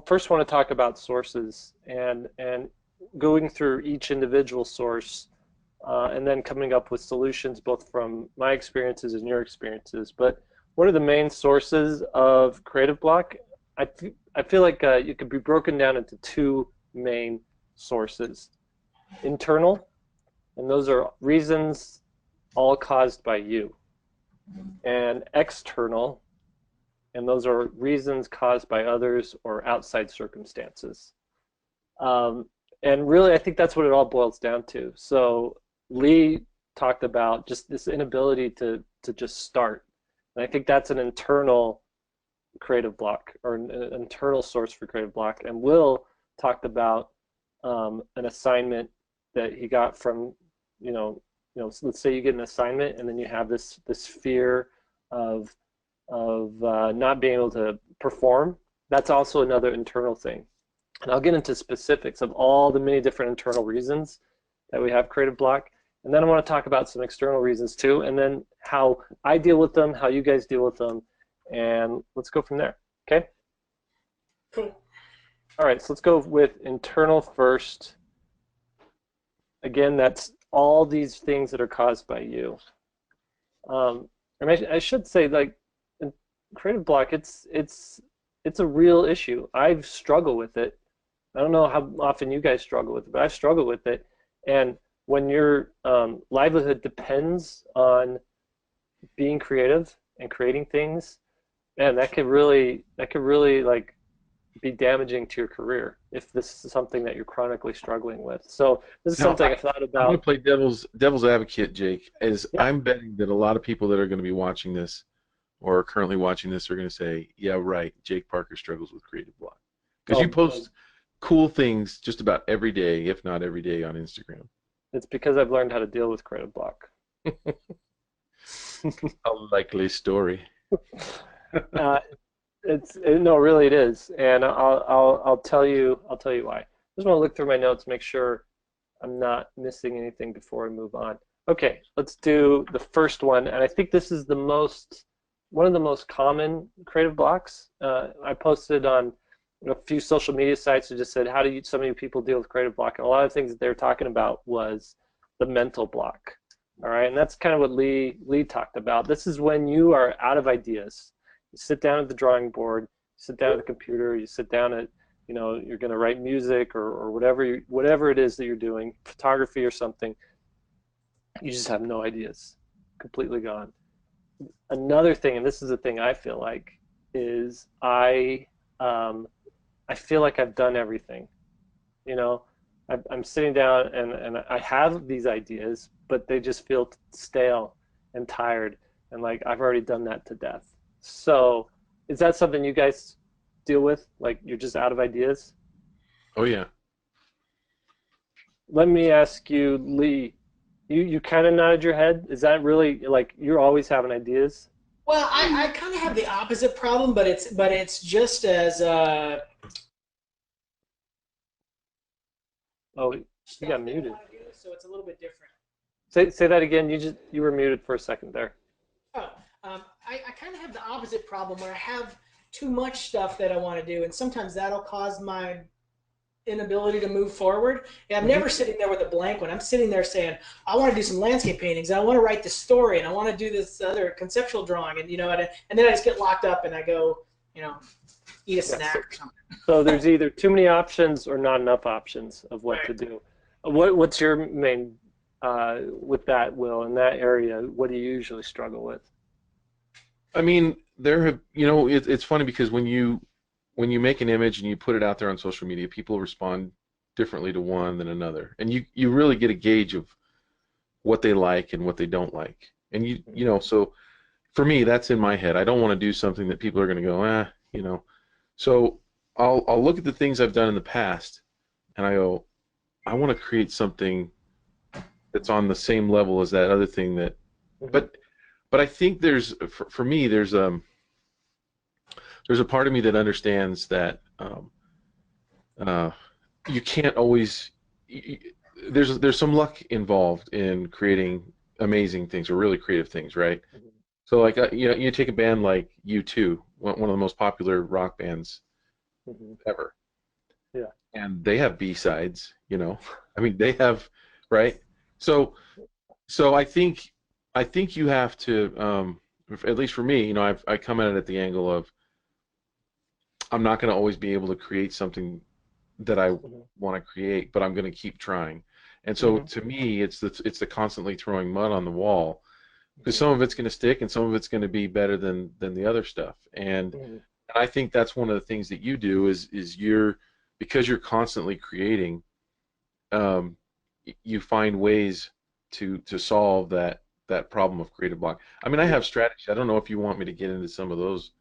first want to talk about sources and going through each individual source, and then coming up with solutions both from my experiences and your experiences. But what are the main sources of creative block? I feel like it could be broken down into two main sources: internal, and those are reasons all caused by you, and external, and those are reasons caused by others or outside circumstances. Um, and really, I think that's what it all boils down to. So Lee talked about just this inability to just start, and I think that's an internal creative block or an internal source for creative block. And Will talked about an assignment that he got from, so let's say you get an assignment and then you have this fear of not being able to perform. That's also another internal thing. And I'll get into specifics of all the many different internal reasons that we have creative block. And then I want to talk about some external reasons too, and then how I deal with them, how you guys deal with them, and let's go from there. Okay? Cool. All right, so let's go with internal first. Again, that's all these things that are caused by you. And I should say, like, in creative block, it's a real issue. I've struggled with it. I don't know how often you guys struggle with it, but I've struggled with it. And when your livelihood depends on being creative and creating things, man, that could really like be damaging to your career if this is something that you're chronically struggling with. So this is Now, something I thought I'm going to about. play devil's advocate, Jake. As Yeah. I'm betting that a lot of people that are going to be watching this or are currently watching this are going to say, "Yeah, right. Jake Parker struggles with creative block," because you Oh, post cool things just about every day, if not every day, on Instagram. it's because I've learned how to deal with creative block. A likely story. uh, no, really it is, and I'll tell you why. Just want to look through my notes, make sure I'm not missing anything before I move on. Okay, let's do the first one, and I think this is one of the most common creative blocks. I posted on a few social media sites that just said, how do so many people deal with creative block? And a lot of things that they were talking about was the mental block. All right, and that's kind of what Lee talked about. This is when you are out of ideas. You sit down at the drawing board, you sit down at the computer, you sit down at, you're going to write music or whatever it is that you're doing, photography or something. You just have no ideas, completely gone. Another thing, and this is the thing I feel like, is I feel like I've done everything. You know, I'm sitting down and I have these ideas, but they just feel stale and tired, and like I've already done that to death. So, is that something you guys deal with? Like you're just out of ideas? Oh yeah. Let me ask you, Lee. You kind of nodded your head. Is that really like you're always having ideas? Well, I kind of have the opposite problem, but it's just as Oh, you got stuff that I muted. want to do, so it's a little bit different. Say that again. You were muted for a second there. Oh, I kind of have the opposite problem where I have too much stuff that I want to do, and sometimes that'll cause my inability to move forward. And I'm Hmm. never sitting there with a blank one. I'm sitting there saying, I want to do some landscape paintings, and I want to write this story, and I want to do this other conceptual drawing, and then I just get locked up and I go, eat a Yeah. snack or something. So there's either too many options or not enough options of what to Right. do. What's your main with that, Will, in that area? What do you usually struggle with? I mean, it's funny because when you make an image and you put it out there on social media, people respond differently to one than another, and you really get a gauge of what they like and what they don't like. And so for me, that's in my head. I don't want to do something that people are going to go, So I'll look at the things I've done in the past, and I go, I want to create something that's on the same level as that other thing that, Hmm. but I think for me there's a part of me that understands that uh, you can't always. There's some luck involved in creating amazing things or really creative things, right? So like you take a band like U2, one of the most popular rock bands Hmm. ever. Yeah. And they have B-sides, you know. I mean, they have, right? So so I think you have to, at least for me, you know, I come at it at the angle of I'm not going to always be able to create something that I Hmm. want to create, but I'm going to keep trying. And so Hmm. to me, it's the constantly throwing mud on the wall, because Hmm. some of it's going to stick and some of it's going to be better than the other stuff. Hmm. And I think that's one of the things that you do is you're, because you're constantly creating, um, you find ways to solve that problem of creative block. I mean, I Yeah. have strategy. I don't know if you want me to get into some of those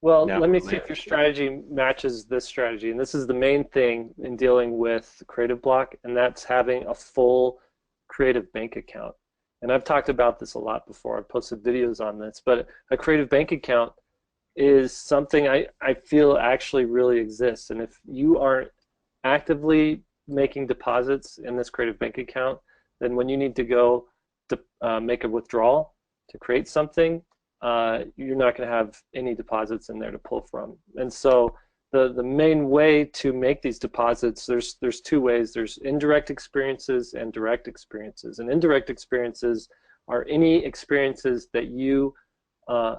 Well, now let me or see if later. your strategy matches this strategy. And this is the main thing in dealing with creative block, and that's having a full creative bank account. And I've talked about this a lot before. I've posted videos on this, but a creative bank account is something I feel actually really exists. And if you aren't actively making deposits in this creative bank account, then when you need to go to make a withdrawal to create something, you're not going to have any deposits in there to pull from. And so the main way to make these deposits, there's two ways. There's indirect experiences and direct experiences. And indirect experiences are any experiences that you uh,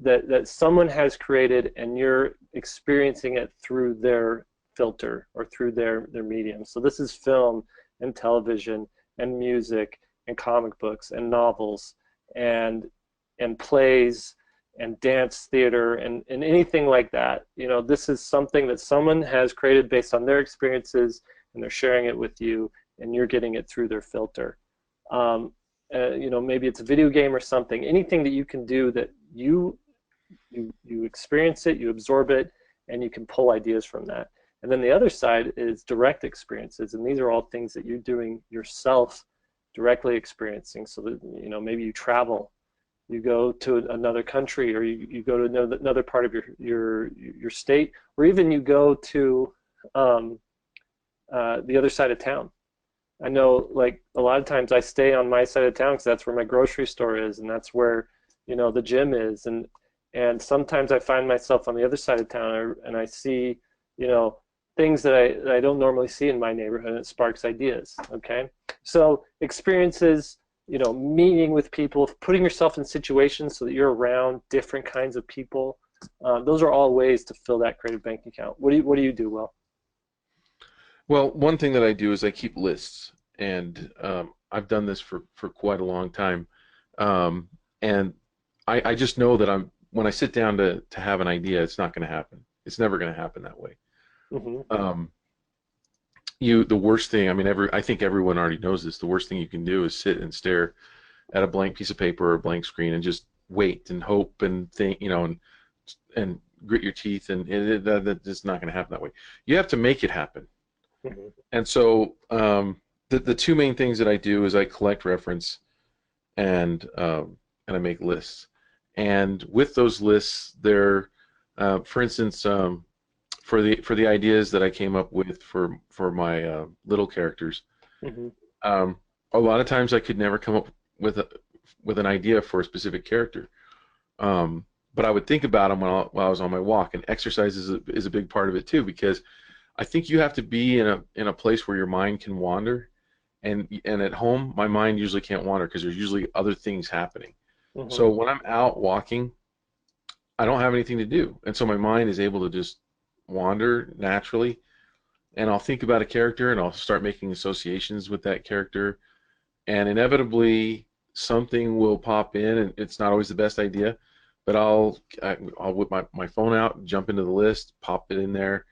that someone has created and you're experiencing it through their filter or through their medium. So this is film and television and music and comic books and novels and plays and dance theater and anything like that. You know, this is something that someone has created based on their experiences and they're sharing it with you and you're getting it through their filter. Um, you know, maybe it's a video game or something. Anything that you can do that you experience it, you absorb it, and you can pull ideas from that. And then the other side is direct experiences, and these are all things that you're doing yourself, directly experiencing. So that, you know, maybe you travel, you go to another country, or you go to another part of your state, or even you go to um, the other side of town. I know, like a lot of times, I stay on my side of town because that's where my grocery store is, and that's where, you know, the gym is, and sometimes I find myself on the other side of town, and I see, you know, things that I don't normally see in my neighborhood, and it sparks ideas. Okay, so experiences, you know, meeting with people, putting yourself in situations so that you're around different kinds of people. Those are all ways to fill that creative bank account. What do you do, Will? Well, one thing that I do is I keep lists, and I've done this for quite a long time, um, and I just know that I'm when I sit down to have an idea, it's not going to happen. It's never going to happen that way. Hmm. Um, the worst thing, I mean, I think everyone already knows this. The worst thing you can do is sit and stare at a blank piece of paper or a blank screen and just wait and hope and think, you know, and grit your teeth, and that's not going to happen that way. You have to make it happen. Hmm. And so the two main things that I do is I collect reference, and I make lists. And with those lists, for instance, for the ideas that I came up with for my little characters, Hmm. um, a lot of times I could never come up with with an idea for a specific character. But I would think about them while I was on my walk, and exercise is a big part of it too, because I think you have to be in a place where your mind can wander, and at home my mind usually can't wander because there's usually other things happening. Hmm. So when I'm out walking, I don't have anything to do, and so my mind is able to just wander naturally, and I'll think about a character and I'll start making associations with that character, and inevitably something will pop in, and it's not always the best idea, but I'll whip my phone out, jump into the list, pop it in there,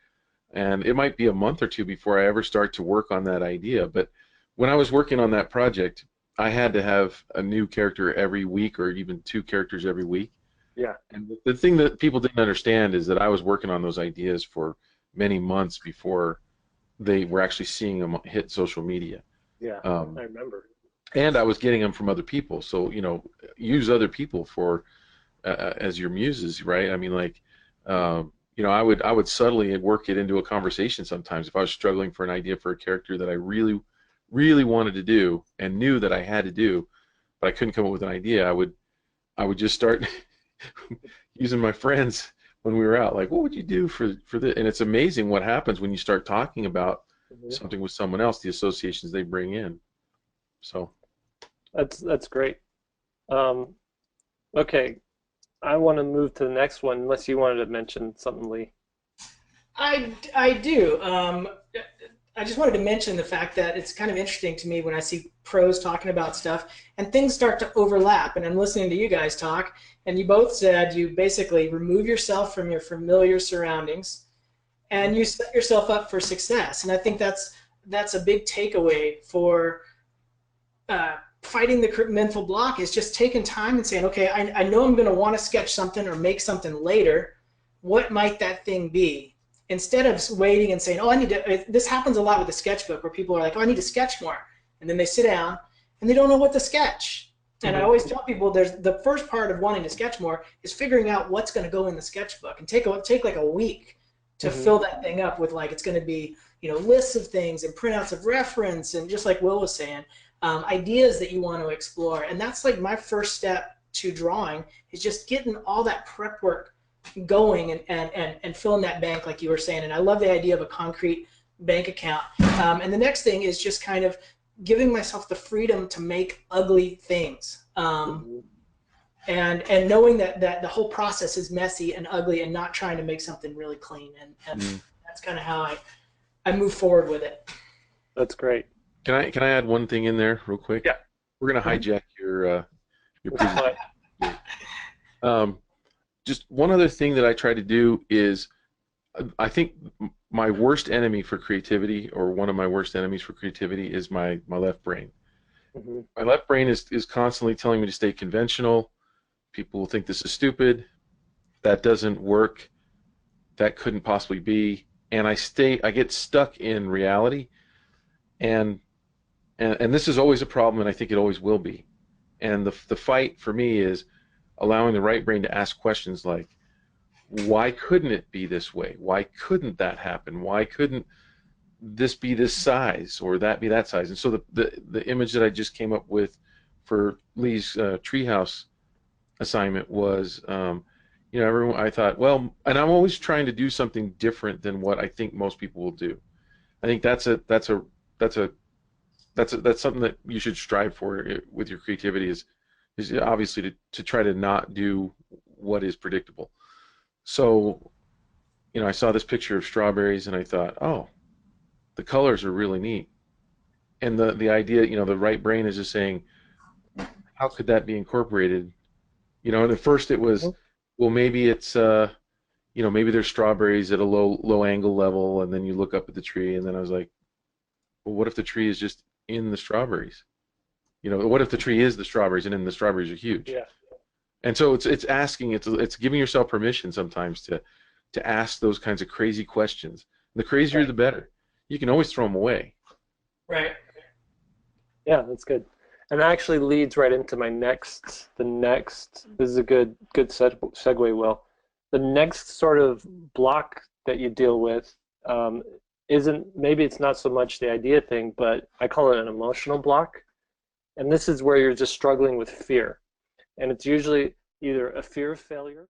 and it might be a month or two before I ever start to work on that idea. But when I was working on that project, I had to have a new character every week, or even two characters every week. Yeah. And the thing that people didn't understand is that I was working on those ideas for many months before they were actually seeing them hit social media. Yeah. I Um, remember. and I was getting them from other people. So, you know, use other people for as your muses, right? I mean, like, you know, I would subtly work it into a conversation sometimes if I was struggling for an idea for a character that I really, really wanted to do and knew that I had to do, but I couldn't come up with an idea. I would just start using my friends when we were out. Like, what would you do for this? And it's amazing what happens when you start talking about Mhm. something with someone else, the associations they bring in. So, That's great. Um, okay, I want to move to the next one, unless you wanted to mention something, Lee. I do. I just wanted to mention the fact that it's kind of interesting to me when I see pros talking about stuff and things start to overlap. And I'm listening to you guys talk, and you both said you basically remove yourself from your familiar surroundings and you set yourself up for success. And I think that's a big takeaway for fighting the mental block is just taking time and saying, okay, I know I'm going to want to sketch something or make something later. What might that thing be? Instead of waiting and saying, oh, I need to, this happens a lot with the sketchbook where people are like, oh, I need to sketch more. And then they sit down and they don't know what to sketch. And I Mm-hmm. always tell people there's the first part of wanting to sketch more is figuring out what's going to go in the sketchbook and take like a week to Mm-hmm. fill that thing up with like, it's going to be, lists of things and printouts of reference. And just like Will was saying, ideas that you want to explore. And that's like my first step to drawing is just getting all that prep work going and filling that bank like you were saying. And I love the idea of a concrete bank account. And the next thing is just kind of giving myself the freedom to make ugly things. Mm-hmm. And knowing that the whole process is messy and ugly and not trying to make something really clean. And mm. that's kind of how I move forward with it. That's great. Can I add one thing in there real quick? Yeah. We're gonna Mhm. hijack your That's fine. presentation. Um, just one other thing that I try to do is I think my worst enemy for creativity, or one of my worst enemies for creativity, is my left brain. Mm-hmm. My left brain is constantly telling me to stay conventional. People will think this is stupid. That doesn't work. That couldn't possibly be. And I get stuck in reality. And and this is always a problem, and I think it always will be. And the fight for me is allowing the right brain to ask questions like, why couldn't it be this way? Why couldn't that happen? Why couldn't this be this size or that be that size? And so the image that I just came up with for Lee's treehouse assignment was, everyone. I thought, well, and I'm always trying to do something different than what I think most people will do. I think that's a that's something that you should strive for with your creativity is obviously to try to not do what is predictable. So, I saw this picture of strawberries and I thought, oh, the colors are really neat. And the idea, the right brain is just saying, how could that be incorporated? And at first it was, well, maybe it's maybe there's strawberries at a low angle level, and then you look up at the tree, and then I was like, well, what if the tree is just in the strawberries? What if the tree is the strawberries, and then the strawberries are huge? Yeah. And so it's giving yourself permission sometimes to ask those kinds of crazy questions. The crazier, Right. the better. You can always throw them away. Right. Yeah, that's good. And that actually leads right into this is a good segue, Will. The next sort of block that you deal with um, maybe it's not so much the idea thing, but I call it an emotional block. And this is where you're just struggling with fear. And it's usually either a fear of failure